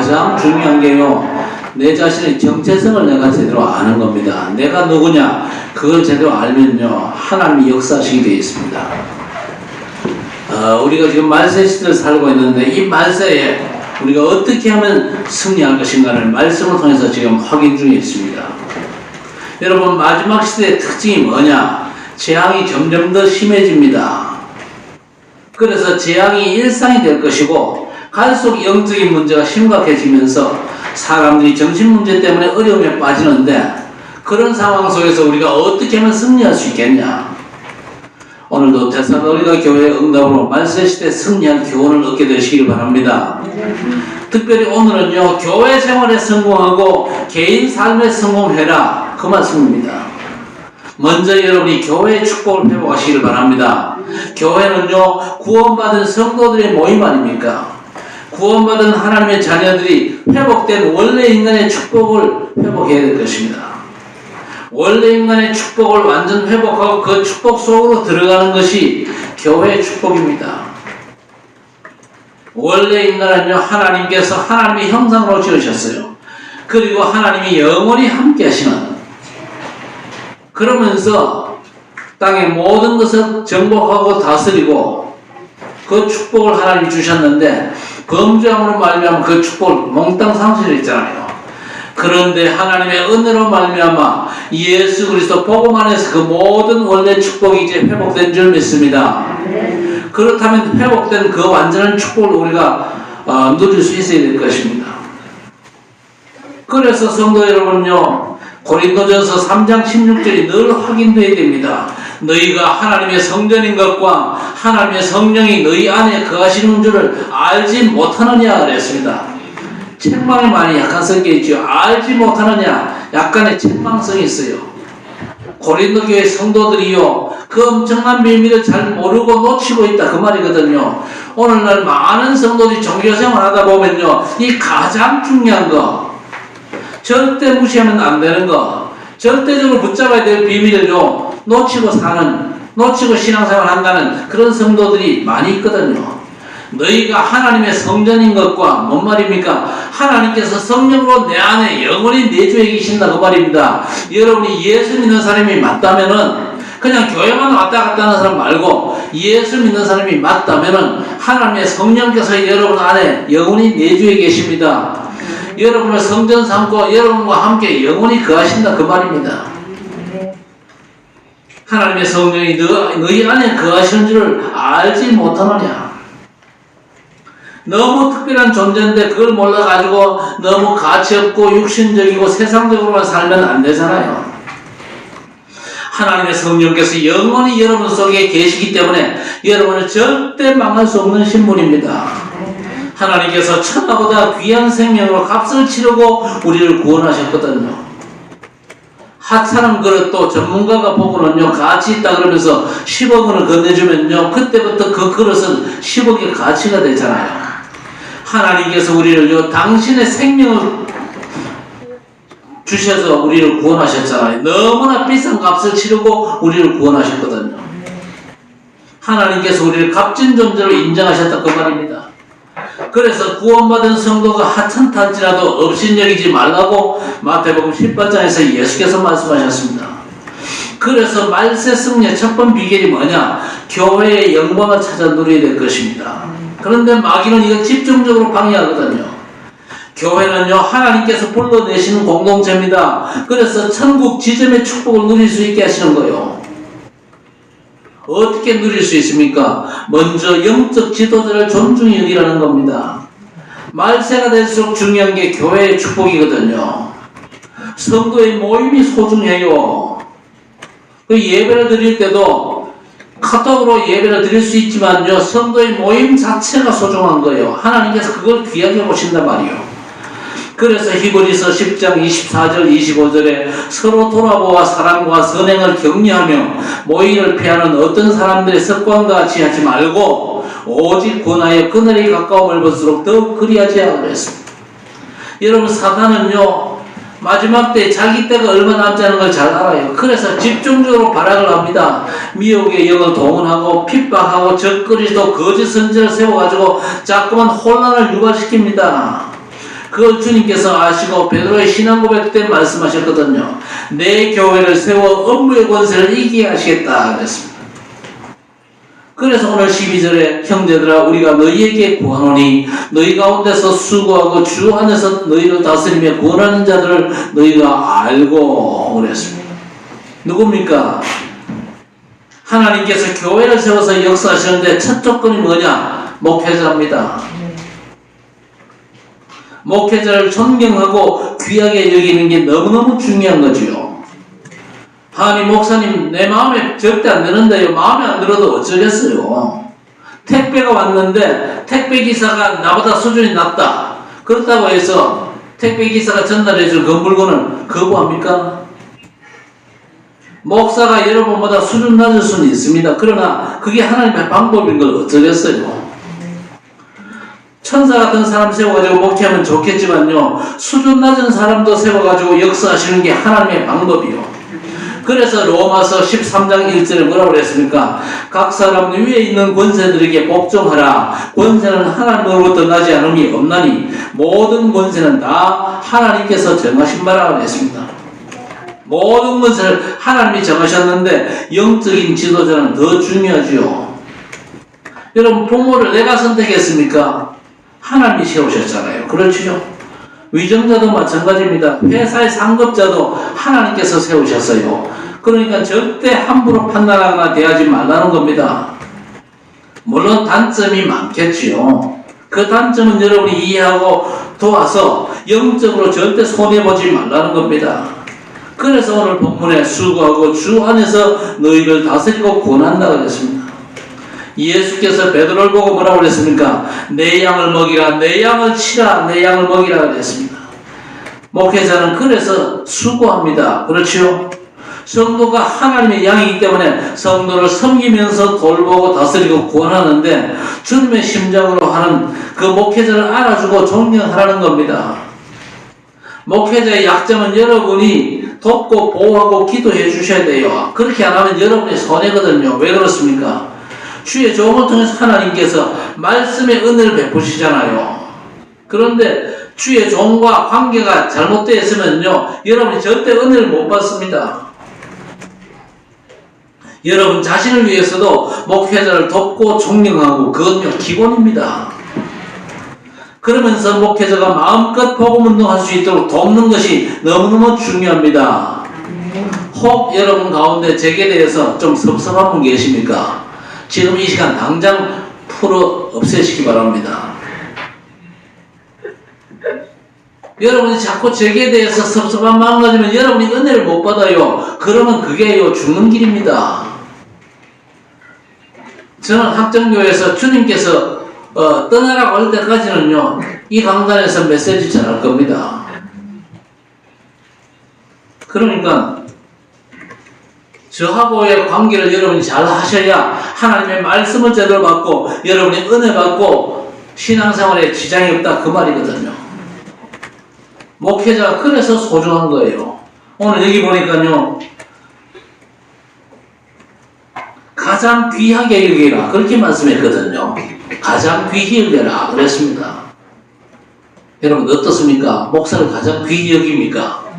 가장 중요한 게요, 내 자신의 정체성을 내가 제대로 아는 겁니다. 내가 누구냐, 그걸 제대로 알면요, 하나님이 역사하시게 되어 있습니다. 우리가 지금 말세 시대를 살고 있는데, 이 말세에 우리가 어떻게 하면 승리할 것인가를 말씀을 통해서 지금 확인 중에 있습니다. 여러분, 마지막 시대의 특징이 뭐냐? 재앙이 점점 더 심해집니다. 그래서 재앙이 일상이 될 것이고, 갈수록 영적인 문제가 심각해지면서 사람들이 정신 문제 때문에 어려움에 빠지는데, 그런 상황 속에서 우리가 어떻게 하면 승리할 수 있겠냐? 오늘도 데살로니가 교회의 응답으로 말세시대 승리한 교훈을 얻게 되시길 바랍니다. 특별히 오늘은요, 교회 생활에 성공하고 개인 삶에 성공해라, 그 말씀입니다. 먼저 여러분이 교회의 축복을 회복하시길 바랍니다. 교회는요, 구원받은 성도들의 모임 아닙니까? 구원받은 하나님의 자녀들이 회복된 원래 인간의 축복을 회복해야 될 것입니다. 원래 인간의 축복을 완전 회복하고 그 축복 속으로 들어가는 것이 교회의 축복입니다. 원래 인간은요, 하나님께서 하나님의 형상으로 지으셨어요. 그리고 하나님이 영원히 함께 하시는, 그러면서 땅의 모든 것을 정복하고 다스리고 그 축복을 하나님이 주셨는데, 범죄함으로 말미암아 그 축복을 몽땅 상실했잖아요. 그런데 하나님의 은혜로 말미암아 예수 그리스도 복음 안에서 그 모든 원래 축복이 이제 회복된 줄 믿습니다. 그렇다면 회복된 그 완전한 축복을 우리가 누릴 수 있어야 될 것입니다. 그래서 성도 여러분요, 고린도전서 3장 16절이 늘 확인되어야 됩니다. 너희가 하나님의 성전인 것과 하나님의 성령이 너희 안에 거하시는 줄을 알지 못하느냐 그랬습니다. 책망이 많이 약간 섞여 있죠. 알지 못하느냐, 약간의 책망성이 있어요. 고린도 교회 성도들이요, 그 엄청난 비밀을 잘 모르고 놓치고 있다, 그 말이거든요. 오늘날 많은 성도들이 종교생활 하다 보면요, 이 가장 중요한 거, 절대 무시하면 안 되는 거, 절대적으로 붙잡아야 될 비밀을요, 놓치고 신앙생활 한다는 그런 성도들이 많이 있거든요. 너희가 하나님의 성전인 것과 뭔 말입니까? 하나님께서 성령으로 내 안에 영원히 내주에 계신다, 그 말입니다. 여러분이 예수 믿는 사람이 맞다면은, 그냥 교회만 왔다 갔다 하는 사람 말고 예수 믿는 사람이 맞다면은 하나님의 성령께서 여러분 안에 영원히 내주에 계십니다. 여러분을 성전 삼고 여러분과 함께 영원히 거하신다, 그 말입니다. 하나님의 성령이 너희 안에 거하시는 줄을 알지 못하느냐? 너무 특별한 존재인데 그걸 몰라가지고 너무 가치없고 육신적이고 세상적으로만 살면 안 되잖아요. 하나님의 성령께서 영원히 여러분 속에 계시기 때문에 여러분은 절대 망할 수 없는 신분입니다. 하나님께서 천하보다 귀한 생명으로 값을 치르고 우리를 구원하셨거든요. 하찮은 그릇도 전문가가 보고는요, 가치 있다 그러면서 10억 원을 건네주면요, 그때부터 그 그릇은 10억의 가치가 되잖아요. 하나님께서 우리를요, 당신의 생명을 주셔서 우리를 구원하셨잖아요. 너무나 비싼 값을 치르고 우리를 구원하셨거든요. 하나님께서 우리를 값진 존재로 인정하셨다, 그 말입니다. 그래서 구원받은 성도가 하찮다할지라도 업신여기지 말라고 마태복음 18장에서 예수께서 말씀하셨습니다. 그래서 말세 승리의 첫 번째 비결이 뭐냐? 교회의 영광을 찾아 누려야 될 것입니다. 그런데 마귀는 이거 집중적으로 방해하거든요. 교회는요, 하나님께서 불러내시는 공동체입니다. 그래서 천국 지점의 축복을 누릴 수 있게 하시는 거예요. 어떻게 누릴 수 있습니까? 먼저 영적 지도자를 존중히 여기라는 겁니다. 말세가 될수록 중요한 게 교회의 축복이거든요. 성도의 모임이 소중해요. 그 예배를 드릴 때도 카톡으로 예배를 드릴 수 있지만요, 성도의 모임 자체가 소중한 거예요. 하나님께서 그걸 귀하게 보신단 말이에요. 그래서 히브리서 10장 24절 25절에 서로 돌아보아 사랑과 선행을 격려하며 모의를 피하는 어떤 사람들의 습관과 같이 하지 말고 오직 권하여 그늘이 가까움을 볼수록 더욱 그리하지 하라 그랬습니다. 여러분, 사탄은요, 마지막 때 자기 때가 얼마 남지 않은 걸 잘 알아요. 그래서 집중적으로 발악을 합니다. 미혹의 영을 동원하고 핍박하고 적그리스도 거짓 선지를 세워가지고 자꾸만 혼란을 유발시킵니다. 그걸 주님께서 아시고 베드로의 신앙 고백 때 말씀하셨거든요. 내 교회를 세워 업무의 권세를 이기게 하시겠다 그랬습니다. 그래서 오늘 12절에 형제들아 우리가 너희에게 구하노니 너희 가운데서 수고하고 주 안에서 너희를 다스리며 구원하는 자들을 너희가 알고 그랬습니다. 누굽니까? 하나님께서 교회를 세워서 역사하시는데 첫 조건이 뭐냐? 목회자입니다. 목회자를 존경하고 귀하게 여기는 게 너무너무 중요한 거지요. 아니 목사님 내 마음에 절대 안 드는데요. 마음에 안 들어도 어쩌겠어요. 택배가 왔는데 택배기사가 나보다 수준이 낮다. 그렇다고 해서 택배기사가 전달해줄 그 물건을 거부합니까? 목사가 여러분보다 수준 낮을 수는 있습니다. 그러나 그게 하나님의 방법인 걸 어쩌겠어요. 천사 같은 사람 세워가지고 목회하면 좋겠지만요. 수준 낮은 사람도 세워가지고 역사하시는 게 하나님의 방법이요. 그래서 로마서 13장 1절에 뭐라고 그랬습니까? 각 사람 위에 있는 권세들에게 복종하라. 권세는 하나님으로부터 나지 않음이 없나니 모든 권세는 다 하나님께서 정하신 바라 그랬습니다. 모든 것을 하나님이 정하셨는데 영적인 지도자는 더 중요하죠. 여러분 부모를 내가 선택했습니까? 하나님이 세우셨잖아요. 그렇죠? 위정자도 마찬가지입니다. 회사의 상급자도 하나님께서 세우셨어요. 그러니까 절대 함부로 판단하거나 대하지 말라는 겁니다. 물론 단점이 많겠지요. 그 단점은 여러분이 이해하고 도와서 영적으로 절대 손해보지 말라는 겁니다. 그래서 오늘 본문에 수고하고 주 안에서 너희를 다스리고 구원한다 그랬습니다. 예수께서 베드로를 보고 뭐라고 그랬습니까? 내 양을 먹이라, 내 양을 치라, 내 양을 먹이라 그랬습니다. 목회자는 그래서 수고합니다. 그렇죠? 성도가 하나님의 양이기 때문에 성도를 섬기면서 돌보고 다스리고 구원하는데 주님의 심장으로 하는 그 목회자를 알아주고 존경하라는 겁니다. 목회자의 약점은 여러분이 돕고 보호하고 기도해 주셔야 돼요. 그렇게 안 하면 여러분의 손해거든요. 왜 그렇습니까? 주의 종을 통해서 하나님께서 말씀의 은혜를 베푸시잖아요. 그런데 주의 종과 관계가 잘못되어 있으면요, 여러분이 절대 은혜를 못 받습니다. 여러분 자신을 위해서도 목회자를 돕고 존경하고 그건요 기본입니다. 그러면서 목회자가 마음껏 복음운동할 수 있도록 돕는 것이 너무너무 중요합니다. 혹 여러분 가운데 제게 대해서 좀 섭섭한 분 계십니까? 지금 이 시간 당장 풀어 없애시기 바랍니다. 여러분이 자꾸 제게 대해서 섭섭한 마음 가지면 여러분이 은혜를 못 받아요. 그러면 그게요 죽는 길입니다. 저는 학정교회에서 주님께서 떠나라고 할 때까지는요 이 강단에서 메시지 전할 겁니다. 그러니까 저하고의 관계를 여러분이 잘 하셔야 하나님의 말씀을 제대로 받고 여러분이 은혜 받고 신앙생활에 지장이 없다 그 말이거든요. 목회자가 그래서 소중한 거예요. 오늘 여기 보니까요 가장 귀하게 여기라 그렇게 말씀했거든요. 가장 귀히 여겨라 그랬습니다. 여러분 어떻습니까? 목사를 가장 귀히 여깁니까?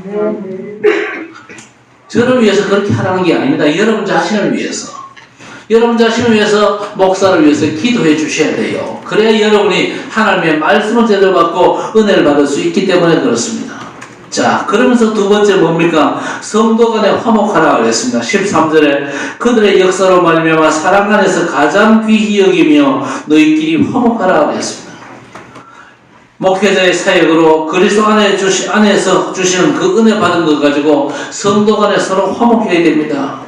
저를 위해서 그렇게 하라는 게 아닙니다. 여러분 자신을 위해서. 여러분 자신을 위해서 목사를 위해서 기도해 주셔야 돼요. 그래야 여러분이 하나님의 말씀을 제대로 받고 은혜를 받을 수 있기 때문에 그렇습니다. 자, 그러면서 두 번째 뭡니까? 성도 간에 화목하라 그랬습니다. 13절에 그들의 역사로 말미암아 사랑 안에서 가장 귀히 여기며 너희끼리 화목하라 그랬습니다. 목회자의 사역으로 그리스도 안에서 주시는 그 은혜 받은 것 가지고 성도 간에 서로 화목해야 됩니다.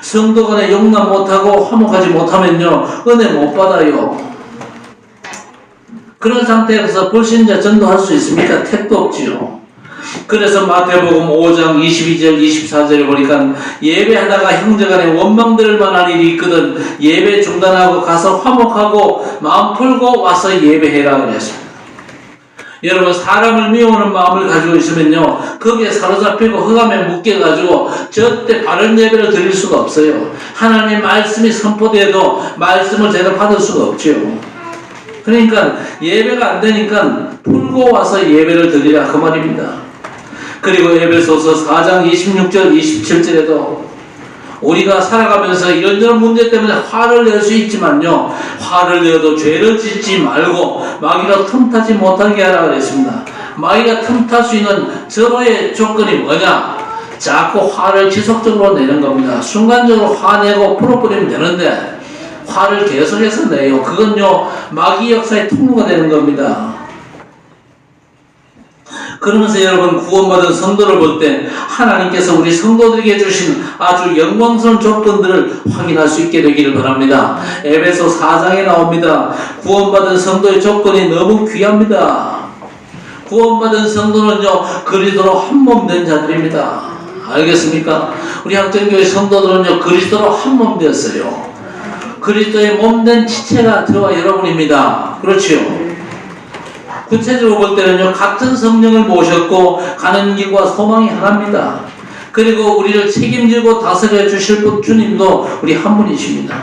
성도 간에 용납 못하고 화목하지 못하면요 은혜 못 받아요. 그런 상태에서 불신자 전도할 수 있습니까? 택도 없지요. 그래서 마태복음 5장 22절 24절에 보니까 예배하다가 형제간에 원망들을 만한 일이 있거든 예배 중단하고 가서 화목하고 마음 풀고 와서 예배해라 그랬습니다. 여러분 사람을 미워하는 마음을 가지고 있으면요 거기에 사로잡히고 흑암에 묶여가지고 절대 바른 예배를 드릴 수가 없어요. 하나님의 말씀이 선포되어도 말씀을 제대로 받을 수가 없죠. 그러니까 예배가 안 되니까 풀고 와서 예배를 드리라 그 말입니다. 그리고 에베소서 4장 26절 27절에도 우리가 살아가면서 이런저런 문제 때문에 화를 낼 수 있지만요, 화를 내어도 죄를 짓지 말고 마귀가 틈타지 못하게 하라 그랬습니다. 마귀가 틈탈 수 있는 절호의 조건이 뭐냐? 자꾸 화를 지속적으로 내는 겁니다. 순간적으로 화내고 풀어버리면 되는데 화를 계속해서 내요. 그건요, 마귀 역사의 통로가 되는 겁니다. 그러면서 여러분, 구원받은 성도를 볼 때 하나님께서 우리 성도들에게 주신 아주 영광스러운 조건들을 확인할 수 있게 되기를 바랍니다. 에베소 4장에 나옵니다. 구원받은 성도의 조건이 너무 귀합니다. 구원받은 성도는요, 그리스도로 한 몸 된 자들입니다. 알겠습니까? 우리 학전교회 성도들은요, 그리스도로 한 몸 되었어요. 그리스도의 몸된 지체가 저와 여러분입니다. 그렇지요? 구체적으로 볼 때는요, 같은 성령을 모셨고 가는 길과 소망이 하나입니다. 그리고 우리를 책임지고 다스려 주실 분 주님도 우리 한 분이십니다.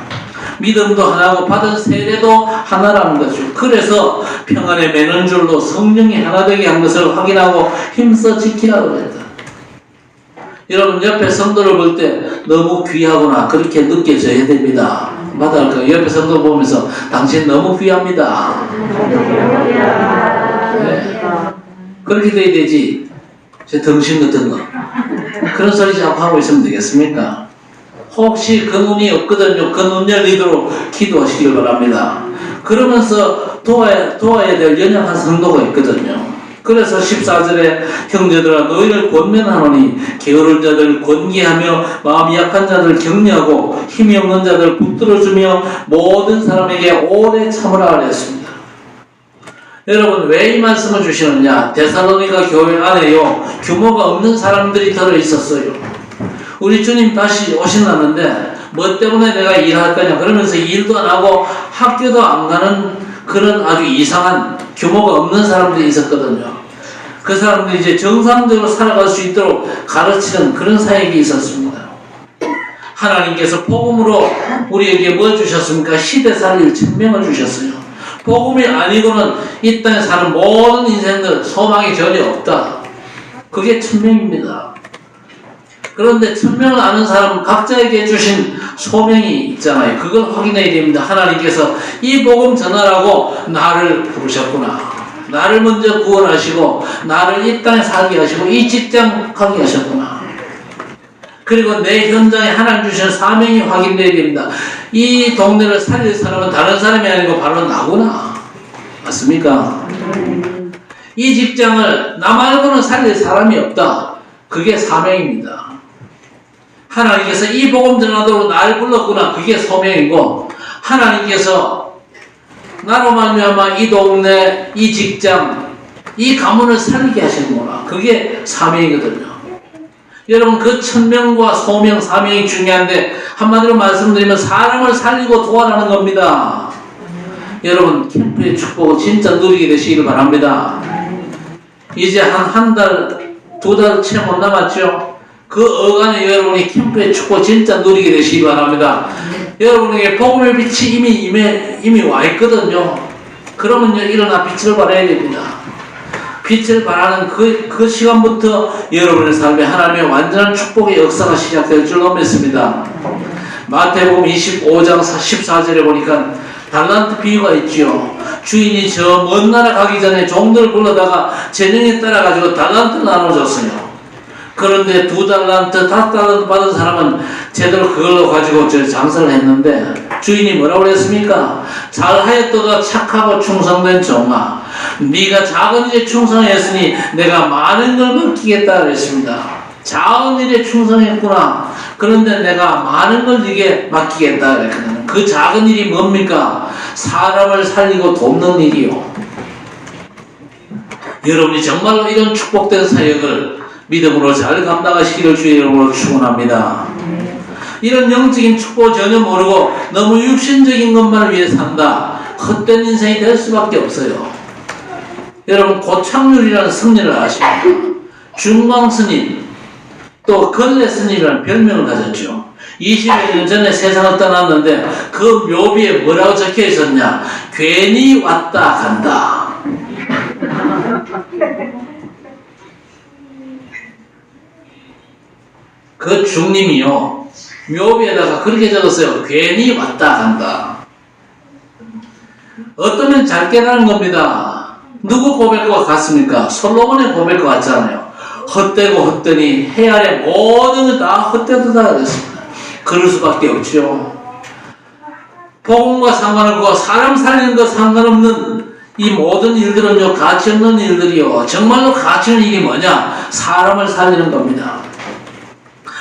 믿음도 하나고 받은 세례도 하나라는 거죠. 그래서 평안에 매는 줄로 성령이 하나 되게 한 것을 확인하고 힘써 지키라고 했다. 여러분, 옆에 성도를 볼 때 너무 귀하구나 그렇게 느껴져야 됩니다. 맞아요. 옆에 성도 보면서 당신 너무 귀합니다. 네. 그렇게 돼야 되지. 제 덩신 같은 거. 그런 소리 자꾸 하고 있으면 되겠습니까? 혹시 그 눈이 없거든요. 그 눈 열리도록 기도하시길 바랍니다. 그러면서 도와야 될 연약한 성도가 있거든요. 그래서 14절에 형제들아 너희를 권면하노니 게으른 자들 권기하며 마음이 약한 자들 격려하고 힘이 없는 자들 붙들어주며 모든 사람에게 오래 참으라 그랬습니다. 여러분, 왜 이 말씀을 주시느냐? 데살로니가 교회 안에요, 규모가 없는 사람들이 들어있었어요. 우리 주님 다시 오신다는데 뭐 때문에 내가 일할 거냐 그러면서 일도 안 하고 학교도 안 가는 그런 아주 이상한 규모가 없는 사람들이 있었거든요. 그 사람들이 이제 정상적으로 살아갈 수 있도록 가르치는 그런 사역이 있었습니다. 하나님께서 복음으로 우리에게 뭐 주셨습니까? 시대살릴 천명을 주셨어요. 복음이 아니고는 이 땅에 사는 모든 인생들 소망이 전혀 없다. 그게 천명입니다. 그런데 천명을 아는 사람은 각자에게 주신 소명이 있잖아요. 그걸 확인해야 됩니다. 하나님께서 이 복음 전하라고 나를 부르셨구나. 나를 먼저 구원하시고 나를 이 땅에 살게 하시고 이 직장 가게 하셨구나. 그리고 내 현장에 하나님 주신 사명이 확인돼야 됩니다. 이 동네를 살릴 사람은 다른 사람이 아니고 바로 나구나. 맞습니까? 이 직장을 나 말고는 살릴 사람이 없다. 그게 사명입니다. 하나님께서 이 복음 전하도록 나를 불렀구나. 그게 소명이고, 하나님께서 나로 말미암아 이 동네, 이 직장, 이 가문을 살리게 하시는구나. 그게 사명이거든요. 여러분, 그 천명과 소명, 사명이 중요한데 한마디로 말씀드리면 사람을 살리고 도와라는 겁니다. 여러분, 캠프의 축복을 진짜 누리게 되시기를 바랍니다. 이제 한 달, 2달 채 못 남았죠? 그 어간에 여러분이 캠프의 축복 진짜 누리게 되시기 바랍니다. 여러분에게 복음의 빛이 이미 와 있거든요. 그러면요, 일어나 빛을 발해야 됩니다. 빛을 발하는 그 시간부터 여러분의 삶에 하나님의 완전한 축복의 역사가 시작될 줄로 믿습니다. 마태복음 25장 14절에 보니까 달란트 비유가 있지요. 주인이 저 먼 나라 가기 전에 종들을 불러다가 재능에 따라 가지고 달란트를 나눠줬어요. 그런데 2달란트, 5달란트 받은 사람은 제대로 그걸로 가지고 장사를 했는데 주인이 뭐라고 그랬습니까? 잘하였도다 착하고 충성된 종아, 네가 작은 일에 충성했으니 내가 많은 걸 맡기겠다 그랬습니다. 작은 일에 충성했구나. 그런데 내가 많은 걸 네게 맡기겠다 그랬거든요. 그 작은 일이 뭡니까? 사람을 살리고 돕는 일이요. 여러분이 정말로 이런 축복된 사역을 믿음으로 잘 감당하시기를 주의 이름으로 축원합니다. 이런 영적인 축복 전혀 모르고 너무 육신적인 것만을 위해 산다. 헛된 인생이 될 수밖에 없어요. 여러분, 고창률이라는 승리를 아십니까? 중광스님, 또 걸레스님이라는 별명을 가졌죠. 20여 년 전에 세상을 떠났는데 그 묘비에 뭐라고 적혀 있었냐? 괜히 왔다 간다. 그 중님이요, 묘비에다가 그렇게 적었어요. 괜히 왔다 간다. 어떠면 잘 깨달은 겁니다. 누구 고백과 같습니까? 솔로몬의 고백과 같잖아요. 헛되고 헛되니 해 아래 모든 걸 다 헛되다 그랬습니다. 그럴 수밖에 없죠. 복음과 상관없고 사람 살리는 것 상관없는 이 모든 일들은요, 가치 없는 일들이요, 정말로 가치 있는 일이 뭐냐? 사람을 살리는 겁니다.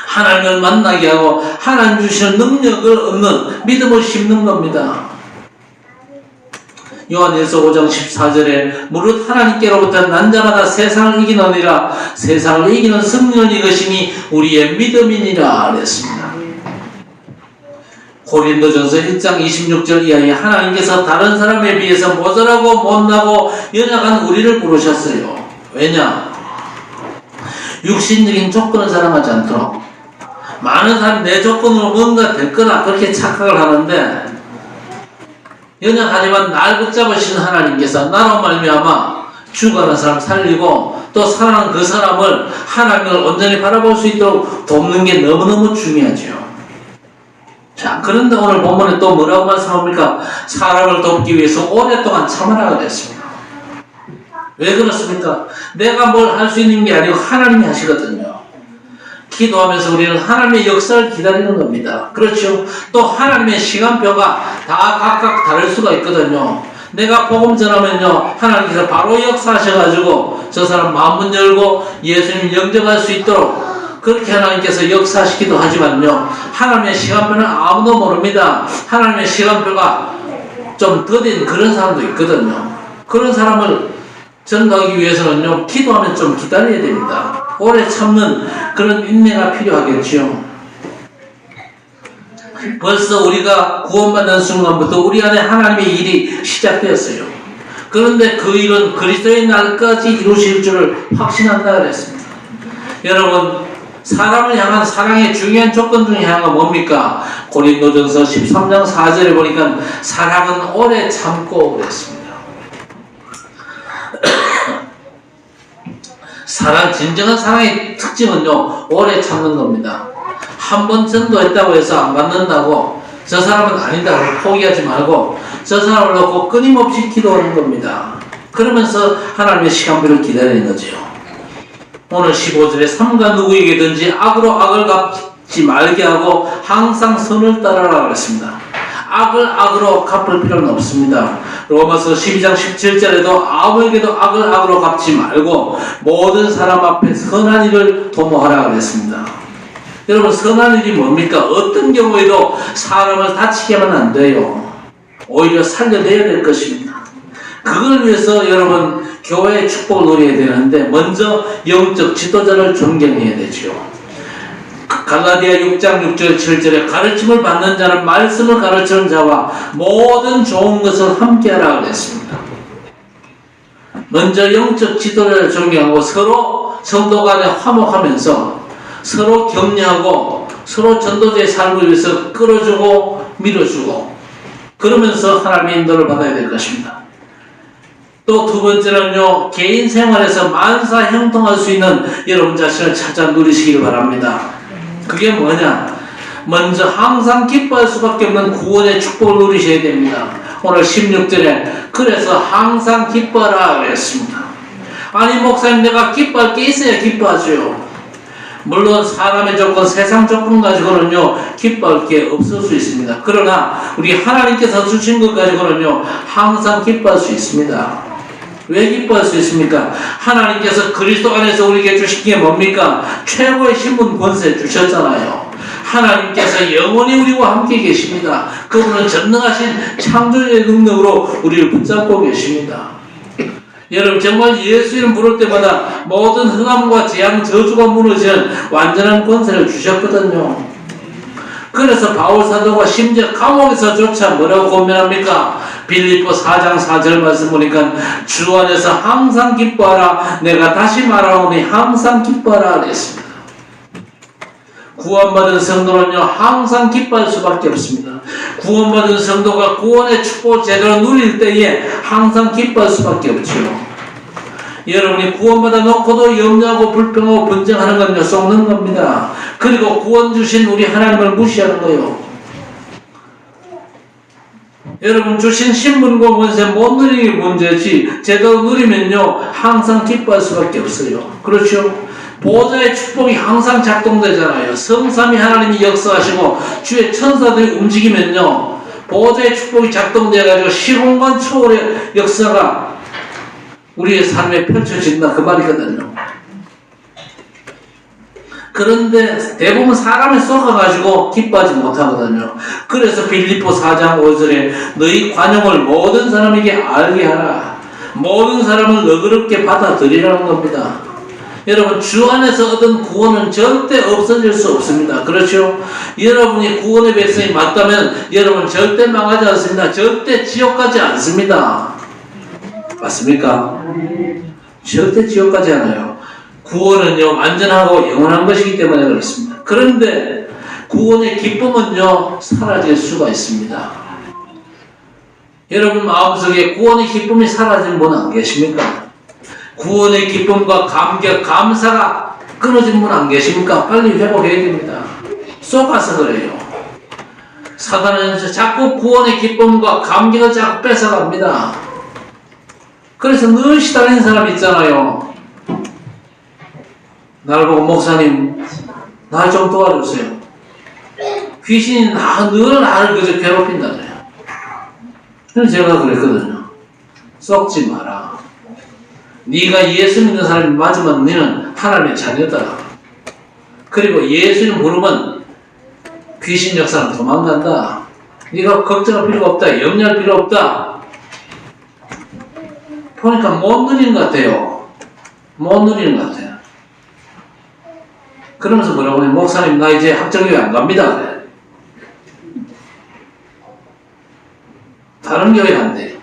하나님을 만나게 하고 하나님 주시는 능력을 얻는 믿음을 심는 겁니다. 요한일서 5장 14절에 무릇 하나님께로부터 난 자마다 세상을 이기느니라. 세상을 이기는 승리는 이것이니 우리의 믿음이니라 그랬습니다. 고린도전서 1장 26절 이하에 하나님께서 다른 사람에 비해서 모자라고 못나고 연약한 우리를 부르셨어요. 왜냐? 육신적인 조건을 사랑하지 않도록. 많은 사람이 내 조건으로 뭔가 될 거나 그렇게 착각을 하는데, 연약하지만 날 붙잡으시는 하나님께서 나로 말미암아 죽어가는 사람 살리고 또 살아난 그 사람을 하나님을 온전히 바라볼 수 있도록 돕는 게 너무너무 중요하죠. 자, 그런데 오늘 본문에 또 뭐라고 말씀합니까? 사람을 돕기 위해서 오랫동안 참으라 그랬습니다. 왜 그렇습니까? 내가 뭘 할 수 있는 게 아니고 하나님이 하시거든요. 기도하면서 우리는 하나님의 역사를 기다리는 겁니다. 그렇죠? 또 하나님의 시간표가 다 각각 다를 수가 있거든요. 내가 복음 전하면요, 하나님께서 바로 역사하셔가지고 저 사람 마음문 열고 예수님 영접할 수 있도록 그렇게 하나님께서 역사하시기도 하지만요, 하나님의 시간표는 아무도 모릅니다. 하나님의 시간표가 좀 더딘 그런 사람도 있거든요. 그런 사람을 전도하기 위해서는요, 기도하면 좀 기다려야 됩니다. 오래 참는 그런 인내가 필요하겠죠. 벌써 우리가 구원받는 순간부터 우리 안에 하나님의 일이 시작되었어요. 그런데 그 일은 그리스도의 날까지 이루실 줄을 확신한다 그랬습니다. 여러분, 사람을 향한 사랑의 중요한 조건 중에 하나가 뭡니까? 고린도전서 13장 4절에 보니까 사랑은 오래 참고 그랬습니다. 진정한 사랑의 특징은요, 오래 참는 겁니다. 한 번 전도했다고 해서 안 받는다고 저 사람은 아니다고 포기하지 말고 저 사람을 놓고 끊임없이 기도하는 겁니다. 그러면서 하나님의 시간표를 기다리는 거죠. 오늘 15절에 삼가 누구에게든지 악으로 악을 갚지 말게 하고 항상 선을 따라라 그랬습니다. 악을 악으로 갚을 필요는 없습니다. 로마서 12장 17절에도 아무에게도 악을 악으로 갚지 말고 모든 사람 앞에 선한 일을 도모하라 그랬습니다. 여러분, 선한 일이 뭡니까? 어떤 경우에도 사람을 다치게 하면 안 돼요. 오히려 살려내야 될 것입니다. 그걸 위해서 여러분, 교회의 축복을 누려야 되는데 먼저 영적 지도자를 존경해야 되죠. 갈라디아 6장 6절 7절에 가르침을 받는 자는 말씀을 가르치는 자와 모든 좋은 것을 함께하라 그랬습니다. 먼저 영적 지도자를 존경하고 서로 성도 간에 화목하면서 서로 격려하고 서로 전도자의 삶을 위해서 끌어주고 밀어주고 그러면서 하나님의 인도를 받아야 될 것입니다. 또 두 번째는요, 개인 생활에서 만사 형통할 수 있는 여러분 자신을 찾아 누리시기를 바랍니다. 그게 뭐냐? 먼저 항상 기뻐할 수밖에 없는 구원의 축복을 누리셔야 됩니다. 오늘 16절에 그래서 항상 기뻐하라 그랬습니다. 아니 목사님, 내가 기뻐할 게 있어야 기뻐하죠. 물론 사람의 조건, 세상 조건 가지고는요 기뻐할 게 없을 수 있습니다. 그러나 우리 하나님께서 주신 것 가지고는요 항상 기뻐할 수 있습니다. 왜 기뻐할 수 있습니까? 하나님께서 그리스도 안에서 우리에게 주신 게 뭡니까? 최고의 신분 권세 주셨잖아요. 하나님께서 영원히 우리와 함께 계십니다. 그분은 전능하신 창조의 능력으로 우리를 붙잡고 계십니다. 여러분, 정말 예수 이름 부를 때마다 모든 흑암과 재앙, 저주가 무너지는 완전한 권세를 주셨거든요. 그래서 바울 사도가 심지어 감옥에서조차 뭐라고 권면합니까? 빌립보 4장 4절 말씀 보니까 주 안에서 항상 기뻐하라. 내가 다시 말하오니 항상 기뻐하라 그랬습니다. 구원받은 성도는요 항상 기뻐할 수밖에 없습니다. 구원받은 성도가 구원의 축복을 제대로 누릴 때에 항상 기뻐할 수밖에 없죠. 여러분이 구원받아 놓고도 염려하고 불평하고 분쟁하는 건요 썩는 겁니다. 그리고 구원 주신 우리 하나님을 무시하는 거요. 여러분 주신 신분과 권세 못 누리는 게 문제지 제대로 누리면요 항상 기뻐할 수밖에 없어요. 그렇죠? 보좌의 축복이 항상 작동되잖아요. 성삼위 하나님이 역사하시고 주의 천사들이 움직이면요 보좌의 축복이 작동돼가지고 시공간 초월의 역사가 우리의 삶에 펼쳐진다 그 말이거든요. 그런데 대부분 사람에 속아가지고 기뻐하지 못하거든요. 그래서 빌립보 4장 5절에 너희 관용을 모든 사람에게 알게 하라. 모든 사람을 너그럽게 받아들이라는 겁니다. 여러분 주 안에서 얻은 구원은 절대 없어질 수 없습니다. 그렇죠? 여러분이 구원의 백성이 맞다면 여러분 절대 망하지 않습니다. 절대 지옥 가지 않습니다. 맞습니까? 절대 지옥 가지 않아요. 구원은요 완전하고 영원한 것이기 때문에 그렇습니다. 그런데 구원의 기쁨은요 사라질 수가 있습니다. 여러분 마음속에 구원의 기쁨이 사라진 분 안 계십니까? 구원의 기쁨과 감격, 감사가 끊어진 분 안 계십니까? 빨리 회복해야 됩니다. 쏘가서 그래요. 사단은 자꾸 구원의 기쁨과 감격을 자꾸 뺏어갑니다. 그래서 늘 시달리는 사람 있잖아요. 나를 보고 목사님 날 좀 도와주세요. 귀신이 늘 나를 그저 괴롭힌다 그래요. 그래서 제가 그랬거든요. 썩지 마라. 네가 예수 믿는 사람이 맞으면 너는 하나님의 자녀다. 그리고 예수님 부르면 귀신 역사는 도망간다. 네가 걱정할 필요가 없다. 염려할 필요 없다. 보니까 못 누리는 것 같아요. 못 누리는 것 같아요. 그러면서 뭐라고 해요? 목사님 나 이제 학정교회 안 갑니다. 그래. 다른 교회 간대.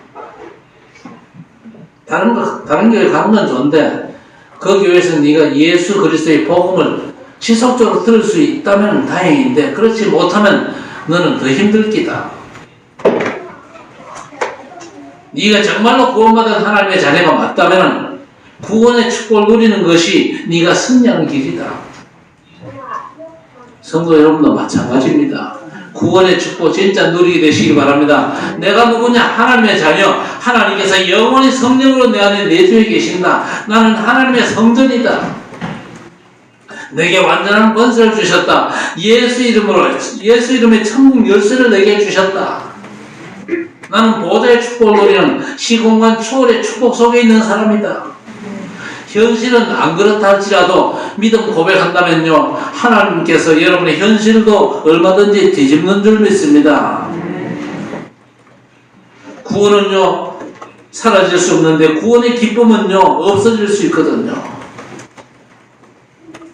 다른 교회 가는 건 좋은데 그 교회에서 네가 예수 그리스도의 복음을 지속적으로 들을 수 있다면 다행인데 그렇지 못하면 너는 더 힘들 기다. 네가 정말로 구원받은 하나님의 자녀가 맞다면 구원의 축복을 누리는 것이 네가 승리하는 길이다. 성도 여러분도 마찬가지입니다. 구원의 축복 진짜 누리게 되시기 바랍니다. 내가 누구냐? 하나님의 자녀. 하나님께서 영원히 성령으로 내 안에 내주에 계신다. 나는 하나님의 성전이다. 내게 완전한 권세를 주셨다. 예수 이름의 천국 열쇠를 내게 주셨다. 나는 보좌의 축복을 누리는 시공간 초월의 축복 속에 있는 사람이다. 현실은 안 그렇다 할지라도 믿음 고백한다면요 하나님께서 여러분의 현실도 얼마든지 뒤집는 줄 믿습니다. 구원은요 사라질 수 없는데 구원의 기쁨은요 없어질 수 있거든요.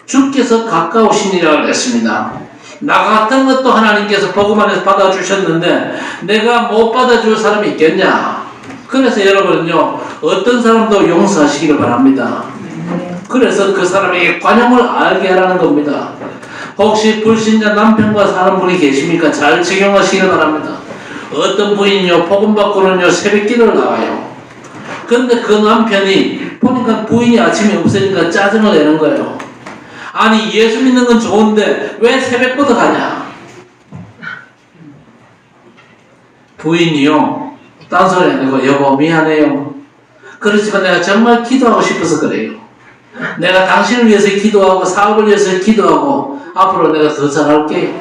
주께서 가까우시니라 그랬습니다. 나 같은 것도 하나님께서 복음 안에서 받아주셨는데 내가 못 받아줄 사람이 있겠냐? 그래서 여러분은요 어떤 사람도 용서하시기를 바랍니다. 그래서 그 사람에게 관용을 알게 하라는 겁니다. 혹시 불신자 남편과 사는 분이 계십니까? 잘 적용하시기를 바랍니다. 어떤 부인이요 복음 받고는요 새벽기도를 나가요. 근데 그 남편이 보니까 부인이 아침에 없으니까 짜증을 내는 거예요. 아니 예수 믿는 건 좋은데 왜 새벽부터 가냐? 부인이요 딴소리 안 하고 여보 미안해요. 그렇지만 내가 정말 기도하고 싶어서 그래요. 내가 당신을 위해서 기도하고 사업을 위해서 기도하고 앞으로 내가 더 잘할게.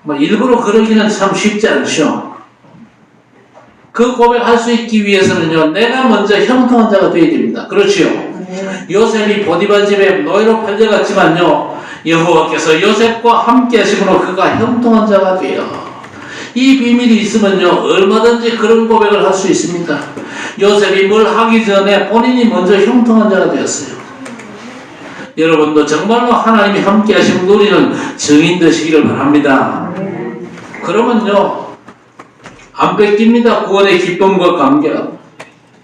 뭐 일부러 그러기는 참 쉽지 않죠. 그 고백할 수 있기 위해서는요 내가 먼저 형통한 자가 되어야 됩니다. 그렇지요. 요셉이 보디발 집에 노예로 팔려갔지만요 여호와께서 요셉과 함께 하시므로 그가 형통한 자가 되어 이 비밀이 있으면요 얼마든지 그런 고백을 할 수 있습니다. 요셉이 뭘 하기 전에 본인이 먼저 형통한 자가 되었어요. 여러분도 정말로 하나님이 함께 하시면 누리는 증인 되시기를 바랍니다. 그러면요 안 뺏깁니다. 구원의 기쁨과 감격.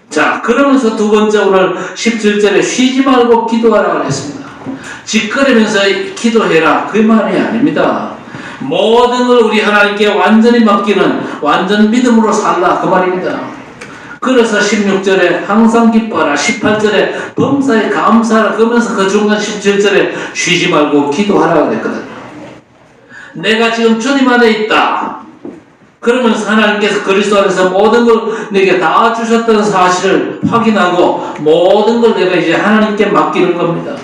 자 그러면서 두 번째 오늘 17절에 쉬지 말고 기도하라고 했습니다. 짓거리면서 기도해라 그 말이 아닙니다. 모든 걸 우리 하나님께 완전히 맡기는 완전 믿음으로 살라 그 말입니다. 그래서 16절에 항상 기뻐하라, 18절에 범사에 감사하라 그러면서 그 중간 17절에 쉬지 말고 기도하라 그랬거든요. 내가 지금 주님 안에 있다 그러면서 하나님께서 그리스도 안에서 모든 걸 내게 다 주셨다는 사실을 확인하고 모든 걸 내가 이제 하나님께 맡기는 겁니다.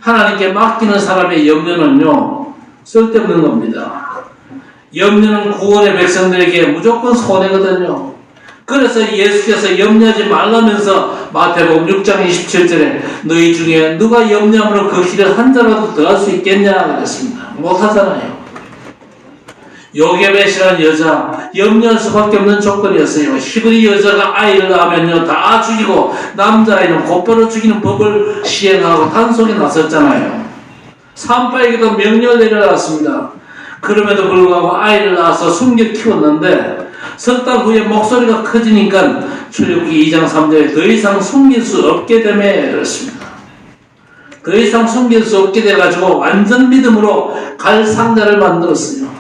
하나님께 맡기는 사람의 염려는요 쓸데없는 겁니다. 염려는 구원의 백성들에게 무조건 손해거든요. 그래서 예수께서 염려하지 말라면서 마태복음 6장 27절에 너희 중에 누가 염려함으로 그 길을 한 자라도 더할 수 있겠냐 그랬습니다. 못하잖아요. 요게벳이라는 여자 염려할 수밖에 없는 조건이었어요. 히브리 여자가 아이를 낳으면요 다 죽이고 남자아이는 곧바로 죽이는 법을 시행하고 단속에 나섰잖아요. 산바에게도 명령을 내려놨습니다. 그럼에도 불구하고 아이를 낳아서 숨겨 키웠는데 석 달 후에 목소리가 커지니까 출애굽기 2장 3절에 더 이상 숨길 수 없게 되매 그렇습니다. 더 이상 숨길 수 없게 돼가지고 완전 믿음으로 갈 상자를 만들었어요.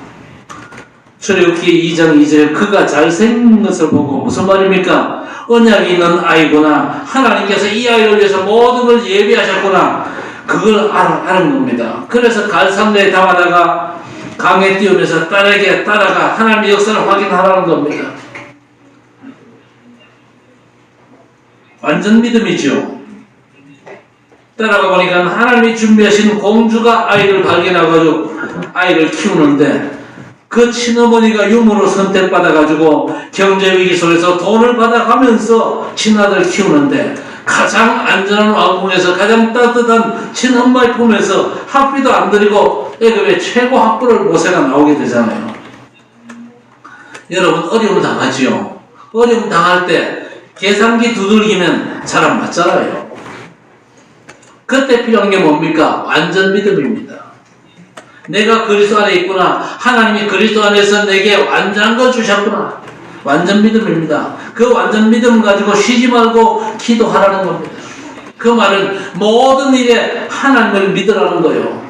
출애굽기 2장 2절에 그가 잘생긴 것을 보고 무슨 말입니까? 언약이 있는 아이구나. 하나님께서 이 아이를 위해서 모든 걸 예비하셨구나. 그걸 아는 겁니다. 그래서 갈 상자에 담아다가 강에 띄우면서 딸에게 따라가 하나님의 역사를 확인하라는 겁니다. 완전 믿음이죠. 따라가 보니까 하나님이 준비하신 공주가 아이를 발견해가지고 아이를 키우는데 그 친어머니가 유모로 선택받아가지고 경제위기 속에서 돈을 받아가면서 친아들 키우는데 가장 안전한 왕궁에서 가장 따뜻한 친엄마의 품에서 학비도 안 들이고 애굽의 최고 학부를 모세가 나오게 되잖아요. 여러분 어려움 당하지요. 어려움 당할 때 계산기 두들기면 잘 안 맞잖아요. 그때 필요한 게 뭡니까? 완전 믿음입니다. 내가 그리스도 안에 있구나. 하나님이 그리스도 안에서 내게 완전한 걸 주셨구나. 완전 믿음입니다. 그 완전 믿음 가지고 쉬지 말고 기도하라는 겁니다. 그 말은 모든 일에 하나님을 믿으라는 거예요.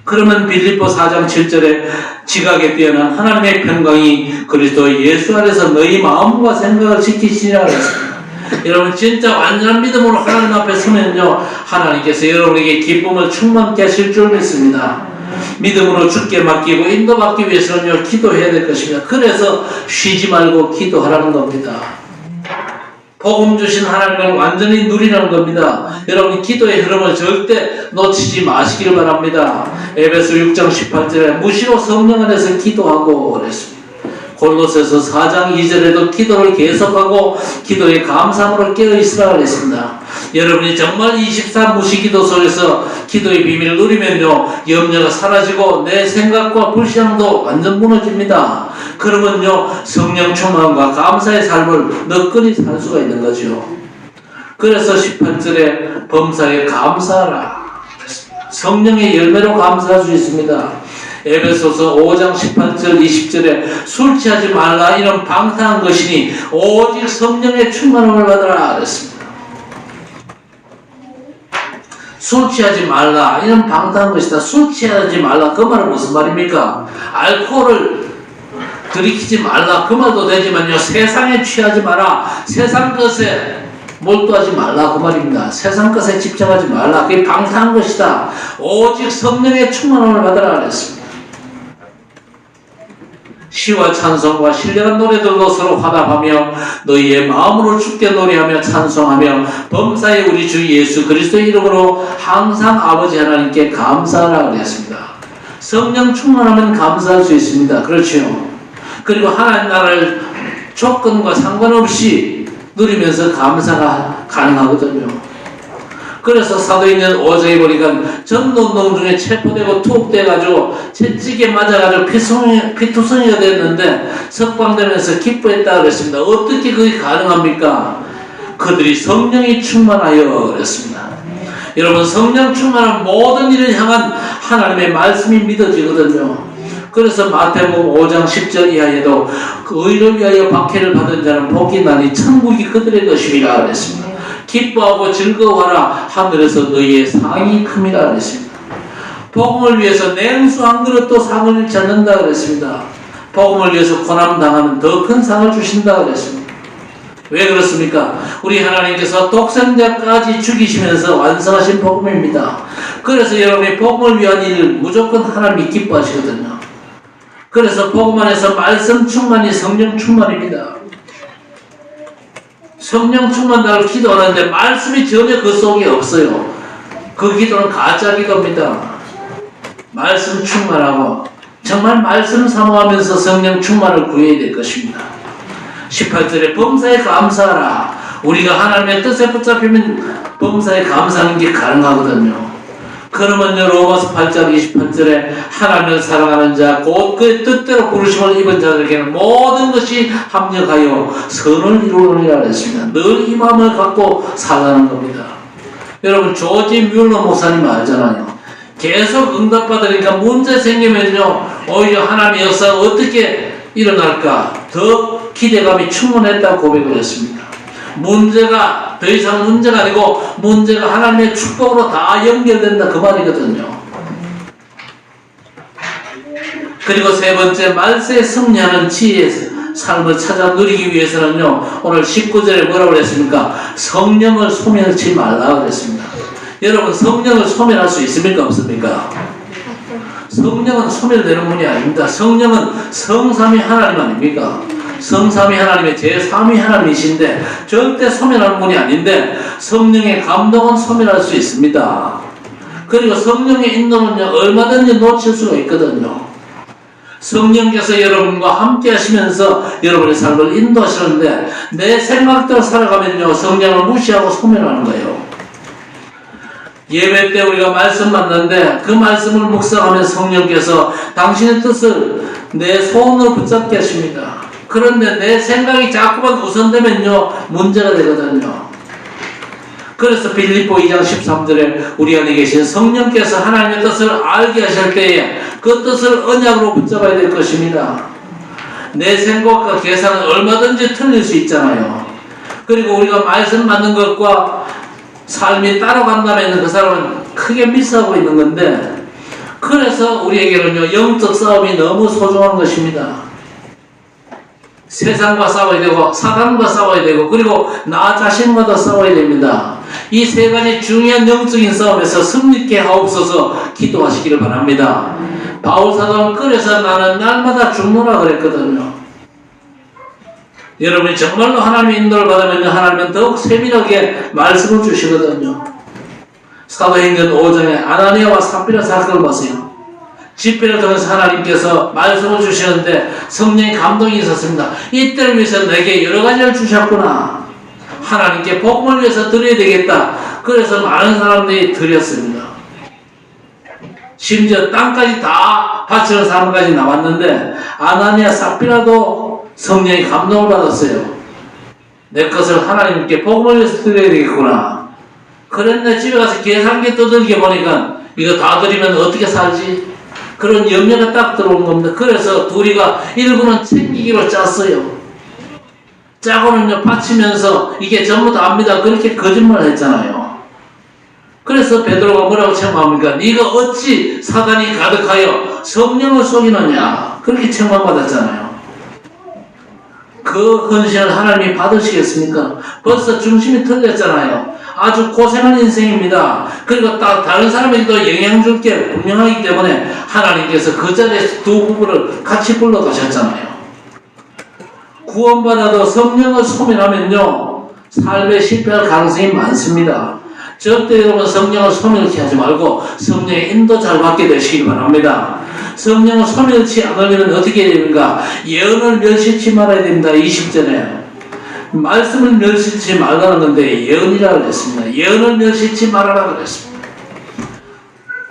그러면 빌립보 4장 7절에 지각에 뛰어난 하나님의 평강이 그리스도 예수 안에서 너희 마음과 생각을 지키시리라 했습니다. 여러분 진짜 완전한 믿음으로 하나님 앞에 서면요 하나님께서 여러분에게 기쁨을 충만케 하실 줄 믿습니다. 믿음으로 주께 맡기고 인도받기 위해서는요 기도해야 될 것입니다. 그래서 쉬지 말고 기도하라는 겁니다. 복음 주신 하나님을 완전히 누리라는 겁니다. 여러분 기도의 흐름을 절대 놓치지 마시기를 바랍니다. 에베소 6장 18절에 무시로 성령 안에서 기도하고 그랬습니다. 골로새서 4장 2절에도 기도를 계속하고 기도에 감사함으로 깨어있으라 그랬습니다. 여러분이 정말 24 무시기도 속에서 기도의 비밀을 누리면요 염려가 사라지고 내 생각과 불신앙도 완전 무너집니다. 그러면요 성령 충만과 감사의 삶을 너끈히 살 수가 있는 거죠. 그래서 18절에 범사에 감사하라. 성령의 열매로 감사할 수 있습니다. 에베소서 5장 18절 20절에 술 취하지 말라 이런 방탕한 것이니 오직 성령의 충만함을 받으라 그랬습니다. 술 취하지 말라 이런 방탕한 것이다. 술 취하지 말라 그 말은 무슨 말입니까? 알코올을 들이키지 말라 그 말도 되지만요 세상에 취하지 마라. 세상 것에 몰두하지 말라 그 말입니다. 세상 것에 집착하지 말라. 그게 방탕한 것이다. 오직 성령의 충만함을 받으라 그랬습니다. 시와 찬송과 신령한 노래들로 서로 화답하며 너희의 마음으로 주께 노래하며 찬송하며 범사에 우리 주 예수 그리스도의 이름으로 항상 아버지 하나님께 감사하라 그랬습니다. 성령 충만하면 감사할 수 있습니다. 그렇죠. 그리고 하나님 나라를 조건과 상관없이 누리면서 감사가 가능하거든요. 그래서 사도행전 5장에 보니까 전도운동 중에 체포되고 투옥돼가지고 채찍에 맞아가지고 피투성이가 됐는데 석방되면서 기뻐했다 그랬습니다. 어떻게 그게 가능합니까? 그들이 성령이 충만하여 그랬습니다. 여러분 성령 충만한 모든 일을 향한 하나님의 말씀이 믿어지거든요. 그래서 마태복음 5장 10절 이하에도 그 의를 위하여 박해를 받은 자는 복이 나니 천국이 그들의 것이라 그랬습니다. 기뻐하고 즐거워하라. 하늘에서 너희의 상이 큼이라 그랬습니다. 복음을 위해서 냉수 한 그릇도 상을 잃지 않는다 그랬습니다. 복음을 위해서 고난당하면 더 큰 상을 주신다 그랬습니다. 왜 그렇습니까? 우리 하나님께서 독생자까지 죽이시면서 완성하신 복음입니다. 그래서 여러분이 복음을 위한 일을 무조건 하나님이 기뻐하시거든요. 그래서 복음 안에서 말씀 충만이 성령 충만입니다. 성령 충만다를 기도하는데 말씀이 전혀 그 속에 없어요. 그 기도는 가짜 기도입니다. 말씀 충만하고 정말 말씀 사모하면서 성령 충만을 구해야 될 것입니다. 18절에 범사에 감사하라. 우리가 하나님의 뜻에 붙잡히면 범사에 감사하는 게 가능하거든요. 그러면요, 로마서 8장 28절에 하나님을 사랑하는 자 곧 그의 뜻대로 부르심을 입은 자들에게는 모든 것이 합력하여 선을 이루느니라 했습니다. 늘 이 마음을 갖고 살아가는 겁니다. 여러분, 조지 뮬러 목사님 알잖아요. 계속 응답받으니까 문제 생기면요, 오히려 하나님의 역사가 어떻게 일어날까 더 기대감이 충만했다고 고백을 했습니다. 문제가 더 이상 문제가 아니고 문제가 하나님의 축복으로 다 연결된다, 그 말이거든요. 그리고 세 번째, 말세에 승리하는 지혜의 삶을 찾아 누리기 위해서는요, 오늘 19절에 뭐라고 그랬습니까? 성령을 소멸치 말라 그랬습니다. 여러분, 성령을 소멸할 수 있습니까? 없습니까? 성령은 소멸되는 분이 아닙니다. 성령은 성삼위 하나님 아닙니까? 성삼위 하나님의 제3위 하나님이신데 절대 소멸하는 분이 아닌데 성령의 감동은 소멸할 수 있습니다. 그리고 성령의 인도는요, 얼마든지 놓칠 수가 있거든요. 성령께서 여러분과 함께 하시면서 여러분의 삶을 인도하시는데 내 생각대로 살아가면요, 성령을 무시하고 소멸하는 거예요. 예배 때 우리가 말씀 만났는데 그 말씀을 묵상하면 성령께서 당신의 뜻을 내 손으로 붙잡게 하십니다. 그런데 내 생각이 자꾸만 우선되면요, 문제가 되거든요. 그래서 빌립보 2장 13절에 우리 안에 계신 성령께서 하나님의 뜻을 알게 하실 때에 그 뜻을 언약으로 붙잡아야 될 것입니다. 내 생각과 계산은 얼마든지 틀릴 수 있잖아요. 그리고 우리가 말씀 받는 것과 삶이 따라간다면 그 사람은 크게 미스하고 있는 건데, 그래서 우리에게는요, 영적 싸움이 너무 소중한 것입니다. 세상과 싸워야 되고 사단과 싸워야 되고 그리고 나 자신마다 싸워야 됩니다. 이 세 가지 중요한 영적인 싸움에서 승리케 하옵소서 기도하시기를 바랍니다. 바울 사도는 그래서 나는 날마다 죽노라 그랬거든요. 여러분이 정말로 하나님의 인도를 받으면 하나님은 더욱 세밀하게 말씀을 주시거든요. 사도행전 5장에 아나니아와 삽비라 사건을 보세요. 집회를 통해서 하나님께서 말씀을 주시는데 성령의 감동이 있었습니다. 이때를 위해서 내게 여러 가지를 주셨구나. 하나님께 복음을 위해서 드려야 되겠다. 그래서 많은 사람들이 드렸습니다. 심지어 땅까지 다 바치는 사람까지 나왔는데 아나니아 삽비라도 성령의 감동을 받았어요. 내 것을 하나님께 복음을 위해서 드려야 되겠구나. 그런데 집에 가서 계산기 두들겨 보니까 이거 다 드리면 어떻게 살지? 그런 염려가 딱 들어온 겁니다. 그래서 둘이가 일부는 챙기기로 짰어요. 짜고는요, 바치면서 이게 전부 다 압니다. 그렇게 거짓말을 했잖아요. 그래서 베드로가 뭐라고 책망합니까? 네가 어찌 사단이 가득하여 성령을 속이느냐? 그렇게 책망받았잖아요. 그 헌신을 하나님이 받으시겠습니까? 벌써 중심이 틀렸잖아요. 아주 고생한 인생입니다. 그리고 다른 사람에게도 영향 줄 게 분명하기 때문에 하나님께서 그 자리에서 두 부부를 같이 불러가셨잖아요. 구원받아도 성령을 소멸하면요, 삶에 실패할 가능성이 많습니다. 절대 여러분 성령을 소멸치 하지 말고 성령의 인도 잘 받게 되시기 바랍니다. 성령을 소멸치 않으면 어떻게 해야 됩니까? 예언을 멸시치 말아야 됩니다. 20절에 말씀을 멸시치 말라는 건데 예언이라고 그랬습니다. 예언을 멸시치 말아라 그랬습니다.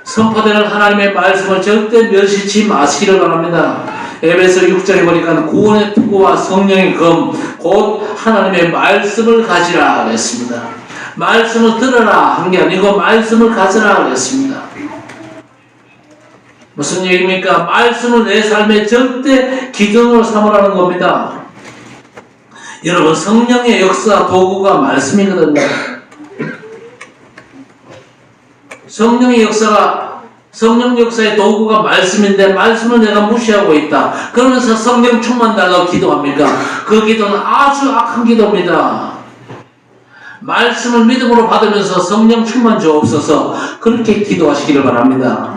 선포되는 하나님의 말씀을 절대 멸시치 마시기를 바랍니다. 에베소 6장에 보니까 구원의 투구와 성령의 검 곧 하나님의 말씀을 가지라 그랬습니다. 말씀을 들어라 한 게 아니고 말씀을 가지라 그랬습니다. 무슨 얘기입니까? 말씀을 내 삶의 절대 기준으로 삼으라는 겁니다. 여러분, 성령의 역사 도구가 말씀이거든요. 성령 역사의 도구가 말씀인데 말씀을 내가 무시하고 있다. 그러면서 성령 충만 달라고 기도합니까? 그 기도는 아주 악한 기도입니다. 말씀을 믿음으로 받으면서 성령 충만 주옵소서 그렇게 기도하시기를 바랍니다.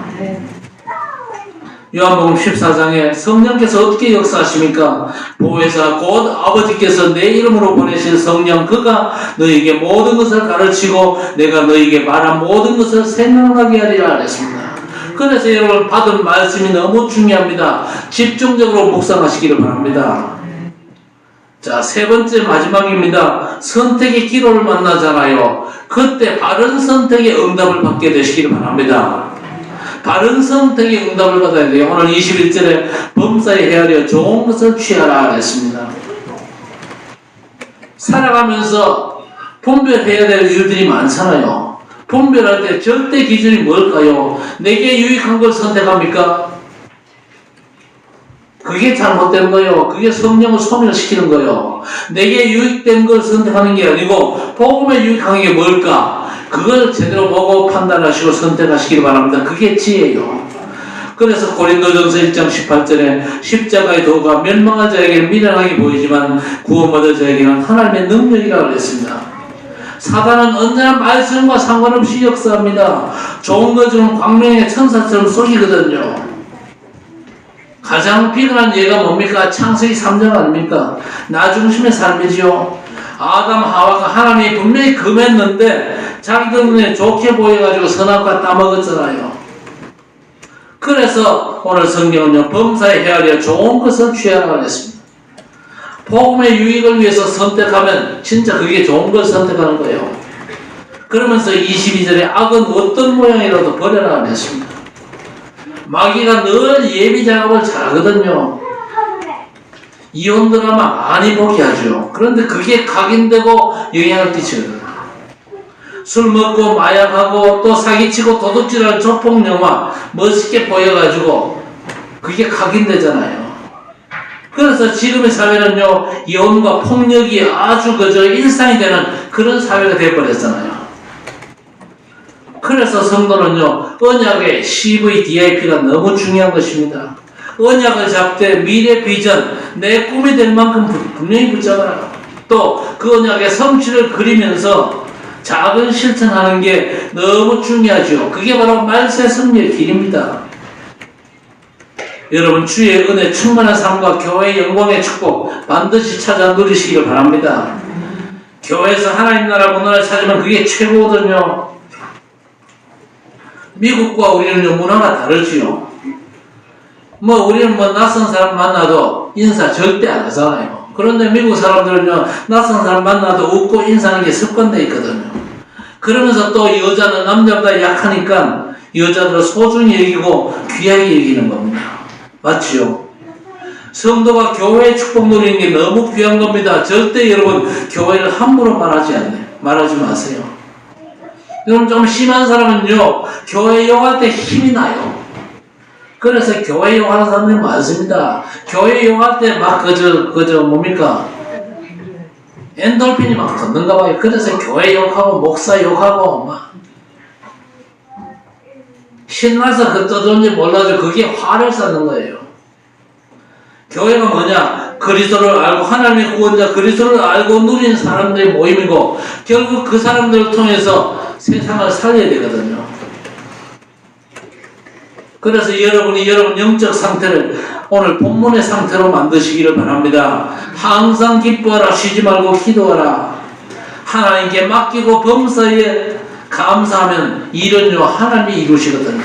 요한복음 14장에 성령께서 어떻게 역사하십니까? 보혜사 곧 아버지께서 내 이름으로 보내신 성령 그가 너희에게 모든 것을 가르치고 내가 너희에게 말한 모든 것을 생각나게 하리라 하랬습니다. 그래서 여러분 받은 말씀이 너무 중요합니다. 집중적으로 묵상하시기를 바랍니다. 자, 세 번째 마지막입니다. 선택의 기로를 만나잖아요. 그때 바른 선택의 응답을 받게 되시기를 바랍니다. 바른 선택의 응답을 받아야 돼요. 오늘 21절에 범사에 헤아려 좋은 것을 취하라 했습니다. 살아가면서 분별해야 될 일들이 많잖아요. 분별할 때 절대 기준이 뭘까요? 내게 유익한 걸 선택합니까? 그게 잘못된 거예요. 그게 성령을 소멸시키는 거예요. 내게 유익된 걸 선택하는 게 아니고 복음에 유익한 게 뭘까? 그걸 제대로 보고 판단하시고 선택하시길 바랍니다. 그게 지혜예요. 그래서 고린도전서 1장 18절에 십자가의 도가 멸망한 자에게는 미련하게 보이지만 구원받을 자에게는 하나님의 능력이라고 했습니다. 사단은 언제나 말씀과 상관없이 역사합니다. 좋은 거 주는 광명의 천사처럼 속이거든요. 가장 비근한 예가 뭡니까? 창세기 3장 아닙니까? 나 중심의 삶이지요. 아담 하와가 하나님이 분명히 금했는데 자기들 눈에 좋게 보여가지고 선악과 따먹었잖아요. 그래서 오늘 성경은요, 범사에 헤아려 좋은 것을 취하라고 했습니다. 복음의 유익을 위해서 선택하면 진짜 그게 좋은 걸 선택하는 거예요. 그러면서 22절에 악은 어떤 모양이라도 버려라 했습니다. 마귀가 늘 예비 작업을 잘하거든요. 이혼 드라마 많이 보게 하죠. 그런데 그게 각인되고 영향을 끼쳐요. 술 먹고 마약하고 또 사기치고 도둑질하는 조폭 영화 멋있게 보여가지고 그게 각인되잖아요. 그래서 지금의 사회는요, 이혼과 폭력이 아주 그저 일상이 되는 그런 사회가 되어버렸잖아요. 그래서 성도는요, 언약의 CVDIP가 너무 중요한 것입니다. 언약을 잡되 미래 비전, 내 꿈이 될 만큼 분명히 붙잡아라. 또 그 언약의 성취를 그리면서 작은 실천하는 게 너무 중요하죠. 그게 바로 말세 승리의 길입니다. 여러분 주의 은혜 충만한 삶과 교회의 영광의 축복 반드시 찾아 누리시기를 바랍니다. 교회에서 하나님 나라 문화를 찾으면 그게 최고거든요. 미국과 우리는 문화가 다르지요. 우리는 낯선 사람 만나도 인사 절대 안 하잖아요. 그런데 미국 사람들은요, 낯선 사람 만나도 웃고 인사하는 게 습관되어 있거든요. 그러면서 또 여자는 남자보다 약하니까 여자들을 소중히 여기고 귀하게 여기는 겁니다. 맞지요? 성도가 교회의 축복 누리는 게 너무 귀한 겁니다. 절대 여러분 교회를 함부로 말하지 마세요. 여러분 좀 심한 사람은요, 교회 용할 때 힘이 나요. 그래서 교회 용하는 사람들이 많습니다. 교회 용할 때 막 그저 뭡니까? 엔돌핀이 막 걷는가 봐요. 그래서 교회 욕하고 목사 욕하고 막 신나서 그떠든지 몰라도 그게 화를 쏟는 거예요. 교회가 뭐냐? 그리스도를 알고 하나님의 구원자 그리스도를 알고 누리는 사람들의 모임이고 결국 그 사람들을 통해서 세상을 살려야 되거든요. 그래서 여러분이 여러분 영적 상태를 오늘 본문의 상태로 만드시기를 바랍니다. 항상 기뻐하라, 쉬지 말고 기도하라. 하나님께 맡기고 범사에 감사하면 일은요 하나님이 이루시거든요.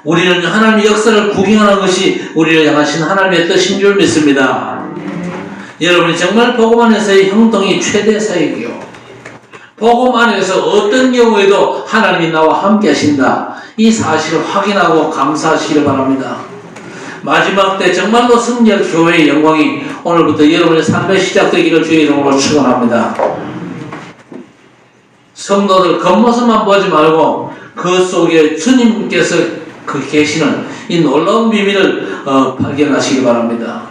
우리는 하나님의 역사를 구경하는 것이 우리를 향하신 하나님의 뜻인 줄 믿습니다. 여러분이 정말 복음 안에서의 형통이 최대 사역이요. 복음 안에서 어떤 경우에도 하나님이 나와 함께 하신다. 이 사실을 확인하고 감사하시기를 바랍니다. 마지막 때 정말로 승리할 교회의 영광이 오늘부터 여러분의 삶에 시작되기를 주의 이름으로 축원합니다. 성도들 겉모습만 보지 말고 그 속에 주님께서 계시는 이 놀라운 비밀을 발견하시기 바랍니다.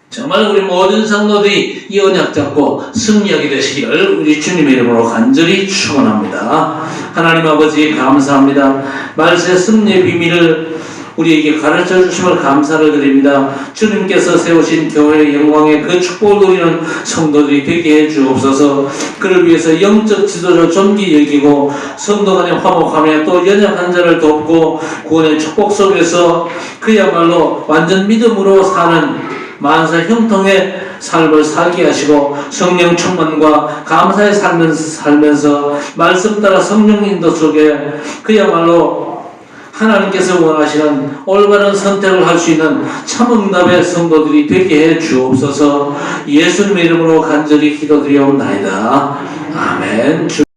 정말 우리 모든 성도들이 이 언약 잡고 승리하게 되시기를 우리 주님의 이름으로 간절히 축원합니다. 하나님 아버지 감사합니다. 말세 승리의 비밀을 우리에게 가르쳐 주심을 감사를 드립니다. 주님께서 세우신 교회의 영광의 그 축복을 누리는 성도들이 되게 해 주옵소서. 그를 위해서 영적 지도를 존귀 여기고 성도 간에 화목하며 또 연약한 자를 돕고 구원의 축복 속에서 그야말로 완전 믿음으로 사는 만사 형통의 삶을 살게 하시고 성령 충만과 감사의 삶을 살면서 말씀 따라 성령 인도 속에 그야말로 하나님께서 원하시는 올바른 선택을 할 수 있는 참응답의 성도들이 되게 해 주옵소서. 예수님의 이름으로 간절히 기도드리옵나이다. 아멘.